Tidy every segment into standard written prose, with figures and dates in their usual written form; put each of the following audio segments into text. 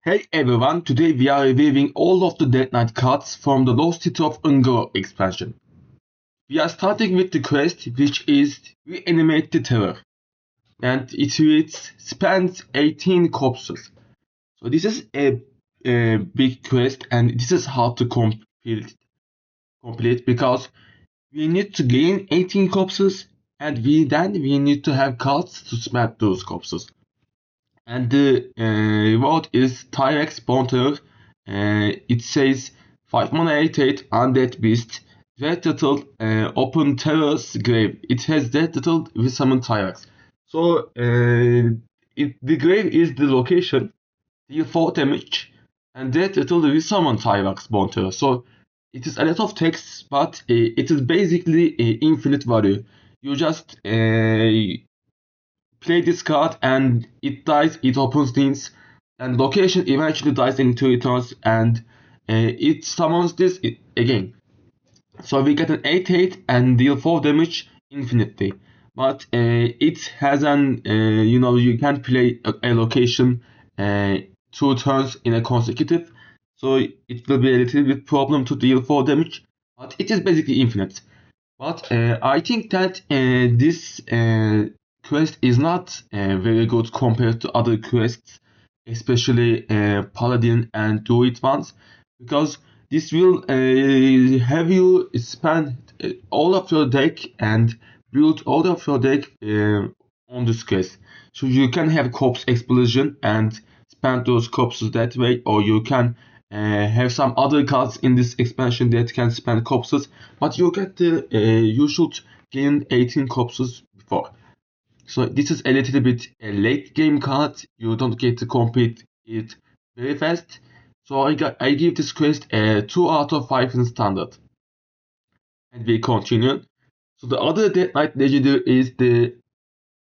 Hey everyone, today we are reviewing all of the Dead Knight cards from the Lost City of Ungaro expansion. We are starting with the quest, which is Reanimate the Terror, and it reads spends 18 corpses. So this is a big quest, and this is hard to complete because we need to gain 18 corpses, and we need to have cards to spend those corpses. And the reward is Tyrex Bonter. It says 5 mana 8/8 Undead Beast. Red Turtle Open Terror's Grave. It has Red Turtle with summon Tyrex. So the grave is the location, deal 4 damage, and Red Turtle will summon Tyrex Bonter. So it is a lot of text, but it is basically infinite value. You just play this card and it dies, it opens things, and location eventually dies in 2 turns, and it summons this again. So we get an 8/8 and deal 4 damage infinitely. But it has an, you can't play a location 2 turns in a consecutive. So it will be a little bit problem to deal 4 damage. But it is basically infinite. But I think that this quest is not very good compared to other quests, especially Paladin and Druid ones, because this will have you spend all of your deck and build all of your deck on this quest. So you can have corpse explosion and spend those corpses that way, or you can have some other cards in this expansion that can spend corpses, but you should gain 18 corpses before. So this is a little bit a late game card. You don't get to complete it very fast. So I give this quest a 2 out of 5 in standard. And we continue. So the other Dead Knight legendary is the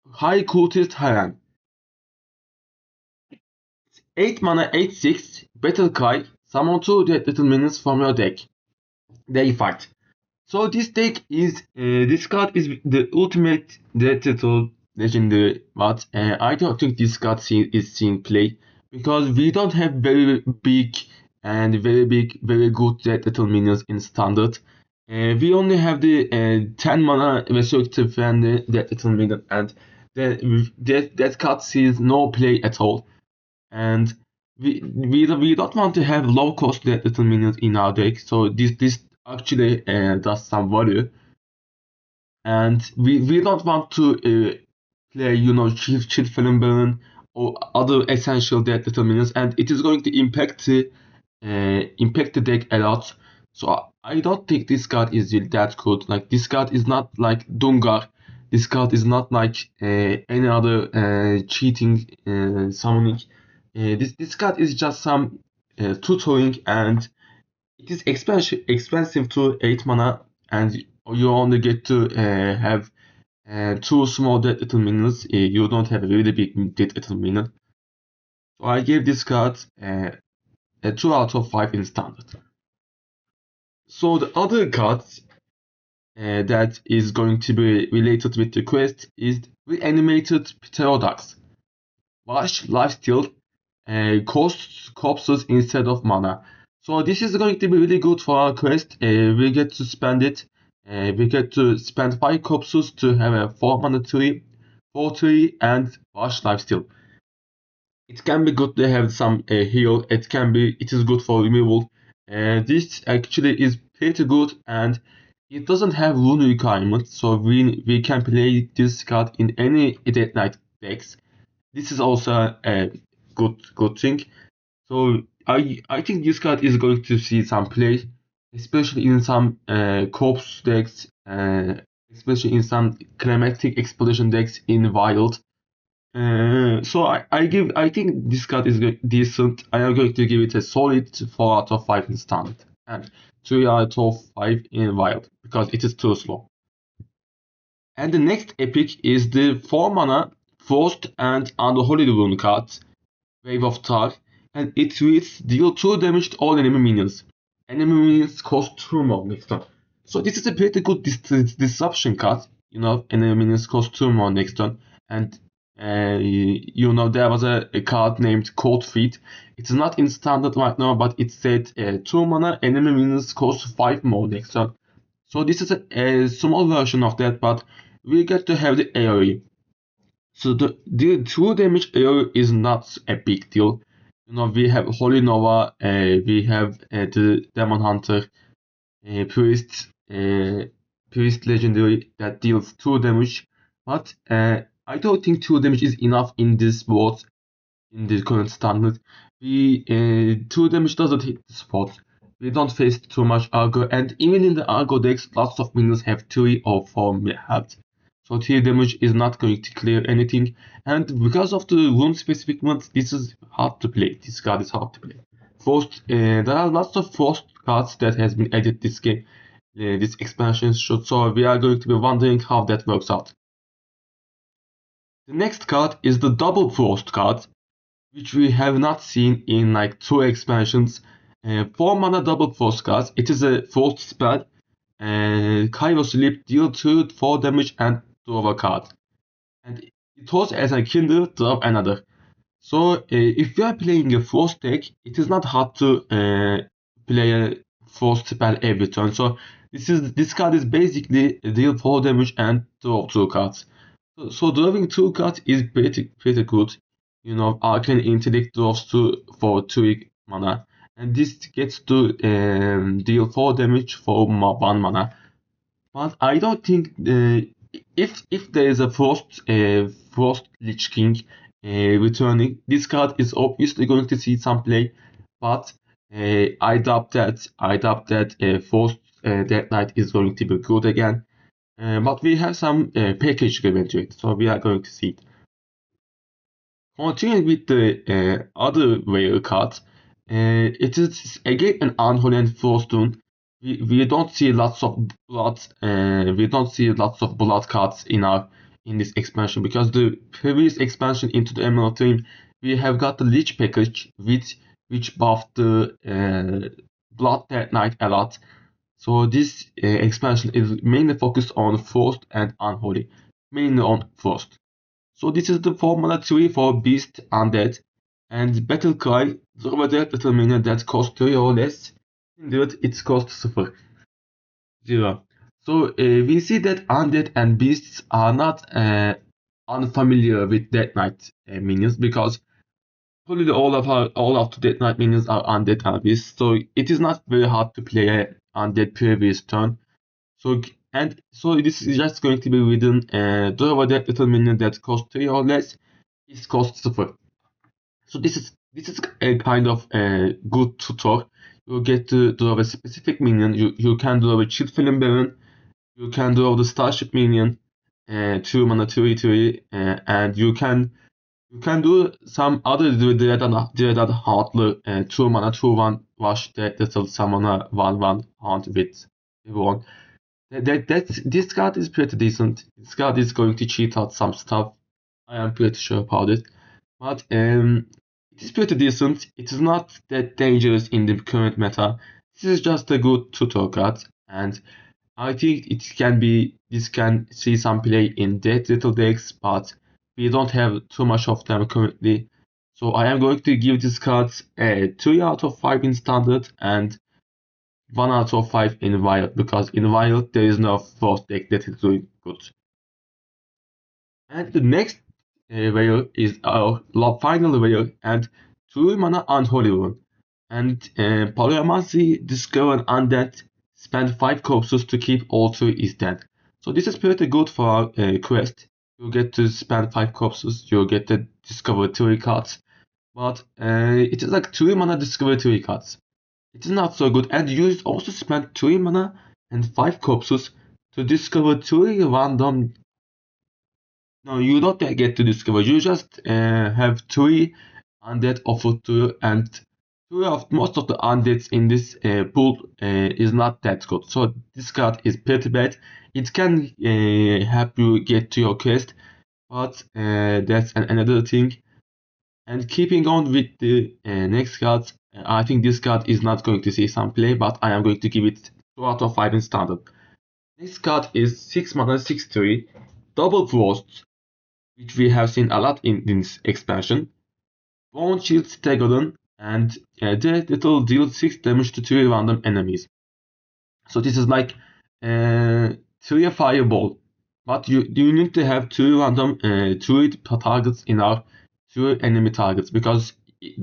High Cultist Haran. 8 mana 8/6 Battle Cry. Summon 2 dead little minions from your deck. They fight. So this deck is this card is the ultimate dead little legendary, but I don't think this card is seen play because we don't have very big, very good dead little minions in standard. We only have the 10 mana resurrective and the dead little minion, and that card sees no play at all. And we don't want to have low cost dead little minions in our deck, so this actually does some value. And we don't want to play Shield Felon Baron or other essential dead little minions, and it is going to impact the deck a lot. So I don't think this card is that good. Like, this card is not like Dungar. This card is not like any other cheating summoning. This card is just some tutoring, and it is expensive to 8 mana, and you only get to have 2 small dead little minions. You don't have a really big dead little minion. So I gave this card a 2 out of 5 in standard. So the other card that is going to be related with the quest is Reanimated Pterodax. Wash Lifesteal costs corpses instead of mana. So this is going to be really good for our quest. We get to spend it. We get to spend 5 corpses to have a 4 mana 3, 4/3, and Wash Lifesteal. It can be good to have some heal. It is good for removal. This actually is pretty good, and it doesn't have rune requirements, so we can play this card in any Dead Knight decks. This is also a good thing. So I think this card is going to see some play, especially in some corpse decks, especially in some climatic explosion decks in wild. So I think this card is decent. I am going to give it a solid 4 out of 5 in standard and 3 out of 5 in wild because it is too slow. And the next epic is the 4 mana Frost and Unholy Rune card, Wave of Tar, and it reads deal 2 damage to all enemy minions. Enemy minions cost 2 more next turn. So this is a pretty good disruption card. Enemy minions cost 2 more next turn, and You know, there was a card named Cold Feet. It's not in standard right now, but it said 2 mana, enemy minions cost 5 more next turn. So this is a small version of that, but we get to have the AoE. So the 2 damage AoE is not a big deal. You know, we have Holy Nova, we have the Demon Hunter, Priest, Priest Legendary that deals 2 damage. But I don't think 2 damage is enough in this board, in the current standard. 2 damage doesn't hit the spot. We don't face too much Argo, and even in the Argo decks, lots of minions have 3 or 4 health. So 3 damage is not going to clear anything, and because of the rune specific ones, this is hard to play. This card is hard to play. There are lots of forced cards that has been added this game, this expansion, so we are going to be wondering how that works out. The next card is the double forced card, which we have not seen in like 2 expansions. 4 mana double force cards. It is a forced spell. Kairos Sleep, deal 2 4 damage and draw a card. And it was as a Kindle, drop another. So if you are playing a forced deck, it is not hard to play a forced spell every turn. So this card is basically deal 4 damage and draw 2 cards. So drawing 2 cards is pretty good. You know, Arcane Intellect draws 2 for 2 mana, and this gets to deal 4 damage for 1 mana. But I don't think if there is a Frost Lich King returning, this card is obviously going to see some play. But I doubt that Frost Death Knight is going to be good again. But we have some package given to it, so we are going to see it. Continuing with the other rare cards, it is again an Unholy and Froststone. We don't see lots of blood. We don't see lots of blood cards in this expansion, because the previous expansion into the Emerald Dream, we have got the Lich package which buffed the Blood Death Knight a lot. So this expansion is mainly focused on Frost and Unholy, mainly on Frost. So this is the formula tree for Beast Undead, and Battle Cry, draw a little minion that costs 3 or less. In that it costs 0. So we see that Undead and Beasts are not unfamiliar with Death Knight minions, because probably all of the Death Knight minions are Undead and Beasts, so it is not very hard to play an Undead previous turn. So this is just going to be written, draw a dead little minion that costs 3 or less, is cost 0. So this is a kind of good tutor. You get to draw a specific minion. You can draw a Chill Film Baron, you can draw the Starship minion, 2 mana 3/3, and you can do some other Dreaded Heartler, 2 mana 2/1 rush that little summoner 1/1 hunt with everyone. This card is pretty decent. This card is going to cheat out some stuff. I am pretty sure about it. But it is pretty decent. It is not that dangerous in the current meta. This is just a good tutor card, and I think this can see some play in that little decks, but we don't have too much of them currently. So I am going to give this card a 3 out of 5 in standard and 1 out of 5 in Wild, because in Wild there is no Frost deck that is doing good. And the next rare is our final rare, and 2 mana Unholy Rune. And Pyromancy, discover an undead, spend 5 corpses to keep all 3 is dead. So this is pretty good for our quest. You get to spend 5 corpses, you get to discover 3 cards. But it is like 3 mana discover 3 cards. It is not so good, and you also spend 3 mana and 5 corpses to discover 3 random. No, you don't get to discover, you just have 3 undead offered to you, and most of the undeads in this pool is not that good. So this card is pretty bad. It can help you get to your quest, but that's another thing. And keeping on with the next cards, I think this card is not going to see some play, but I am going to give it 2 out of 5 in standard. This card is 6 mana 6/3, double frost. which we have seen a lot in this expansion. Bone Shield Stegodon, and the little deals 6 damage to 3 random enemies. So this is like 3 fireball, but you need to have 2 random 3 targets in our 2 enemy targets, because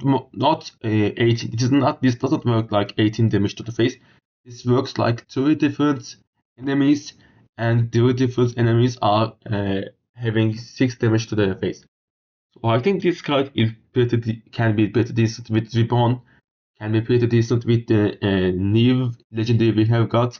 not 18. It is not. This doesn't work like 18 damage to the face. This works like 3 different enemies, and 3 different enemies are having 6 damage to their face. So I think this card is can be pretty decent with Ribbon, can be pretty decent with the new legendary we have got.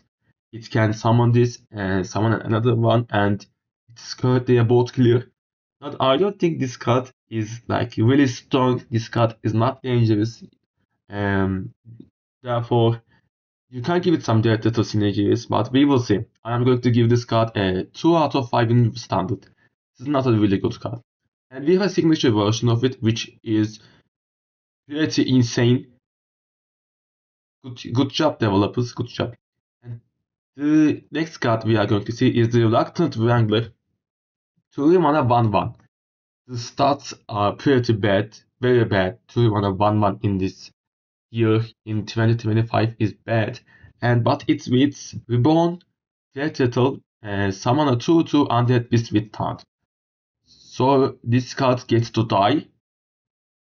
It can summon this and summon another one, and it's currently both clear. But I don't think this card is like really strong. This card is not dangerous. Um, Therefore, you can give it some little synergies, but we will see. I am going to give this card a 2 out of 5 in standard. This is not a really good card. And we have a signature version of it, which is pretty insane. Good job, developers. Good job. And the next card we are going to see is the Reluctant Wrangler. 2 mana 1/1. The stats are pretty bad, very bad. 2 mana 1/1 in this year in 2025 is bad. But it's with Reborn, Death Rattle, summon a 2/2 undead beast with taunt. So this card gets to die.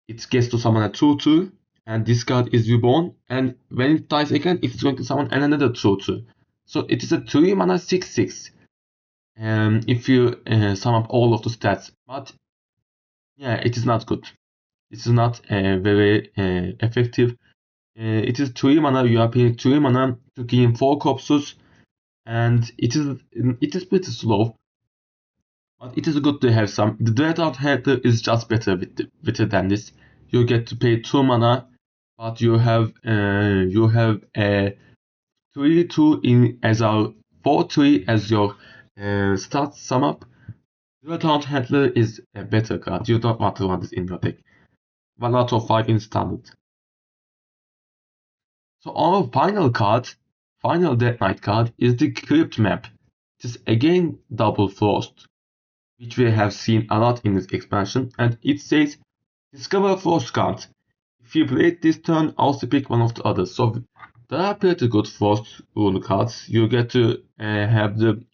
It gets to summon a 2/2, and this card is reborn. And when it dies again, it's going to summon another 2/2. So it is a 3 mana 6/6. If you sum up all of the stats, but yeah, it is not good. It is not very effective. It is 3 mana. You are paying 3 mana to gain 4 corpses, and it is pretty slow. But it is good to have some. The Dreadnought Hunter is just better than this. You get to pay 2 mana, but you have a 3/2 in as our 4/3 as your start sum up. Dreadnought Handler is a better card. You don't want to run this in your deck. 1 out of 5 in standard. So our final Death Knight card, is the Crypt Map. It is again Double Frost, which we have seen a lot in this expansion, and it says discover Frost card. If you play it this turn, also pick one of the others. So there are pretty good Frost rune cards. You get to have the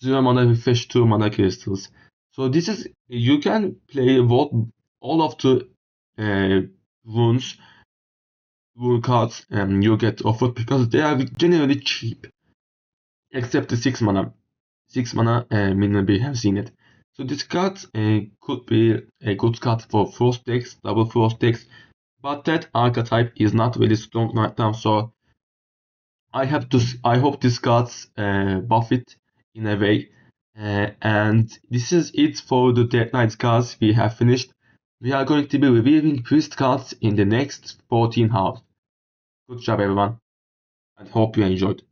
0 mana refresh 2 mana crystals. So this is, you can play all of the rune cards you get offered, because they are generally cheap, except the 6 mana. 6 mana minimum we have seen it. So this card could be a good card for Frost decks, double Frost decks, but that archetype is not really strong right now. So I hope this cards buff it in a way. And this is it for the Death Knight cards we have finished. We are going to be reviewing Priest cards in the next 14 hours. Good job everyone, and hope you enjoyed.